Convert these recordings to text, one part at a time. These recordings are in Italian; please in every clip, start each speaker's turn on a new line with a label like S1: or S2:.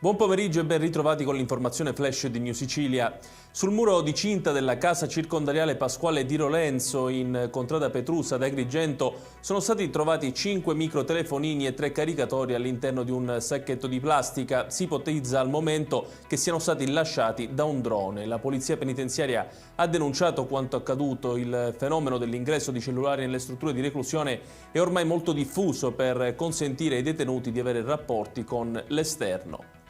S1: Buon pomeriggio e ben ritrovati con l'informazione flash di New Sicilia. Sul muro di cinta della casa circondariale Pasquale Di Lorenzo in Contrada Petrusa ad Agrigento sono stati trovati 5 microtelefonini e 3 caricatori all'interno di un sacchetto di plastica. Si ipotizza al momento che siano stati lasciati da un drone. La polizia penitenziaria ha denunciato quanto accaduto. Il fenomeno dell'ingresso di cellulari nelle strutture di reclusione è ormai molto diffuso per consentire ai detenuti di avere rapporti con l'esterno.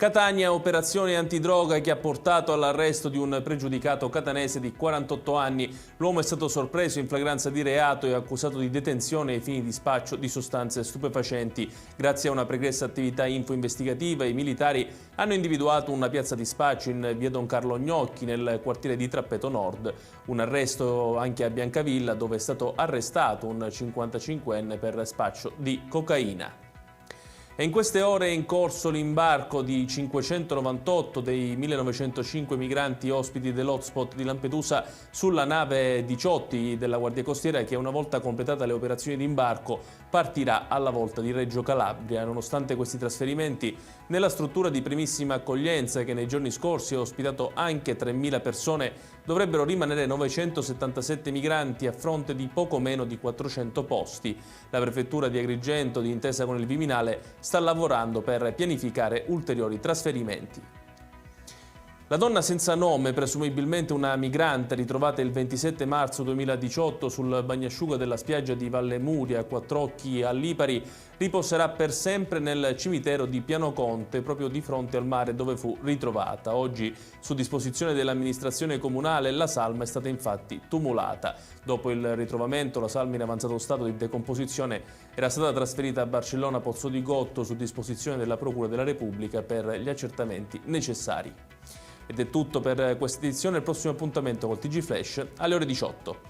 S1: Catania, operazione antidroga che ha portato all'arresto di un pregiudicato catanese di 48 anni. L'uomo è stato sorpreso in flagranza di reato e accusato di detenzione ai fini di spaccio di sostanze stupefacenti. Grazie a una pregressa attività info-investigativa, i militari hanno individuato una piazza di spaccio in via Don Carlo Gnocchi, nel quartiere di Trappeto Nord. Un arresto anche a Biancavilla, dove è stato arrestato un 55enne per spaccio di cocaina. E in queste ore è in corso l'imbarco di 598 dei 1905 migranti ospiti dell'hotspot di Lampedusa sulla nave Diciotti della Guardia Costiera, che una volta completate le operazioni di imbarco partirà alla volta di Reggio Calabria. Nonostante questi trasferimenti, nella struttura di primissima accoglienza, che nei giorni scorsi ha ospitato anche 3.000 persone, dovrebbero rimanere 977 migranti a fronte di poco meno di 400 posti. La prefettura di Agrigento, d'intesa con il Viminale, sta lavorando per pianificare ulteriori trasferimenti. La donna senza nome, presumibilmente una migrante ritrovata il 27 marzo 2018 sul bagnasciuga della spiaggia di Valle Muria a Quattrocchi a Lipari, riposerà per sempre nel cimitero di Pianoconte, proprio di fronte al mare dove fu ritrovata. Oggi, su disposizione dell'amministrazione comunale, la salma è stata infatti tumulata. Dopo il ritrovamento, la salma in avanzato stato di decomposizione era stata trasferita a Barcellona Pozzo di Gotto su disposizione della Procura della Repubblica per gli accertamenti necessari. Ed è tutto per questa edizione. Il prossimo appuntamento col TG Flash alle ore 18.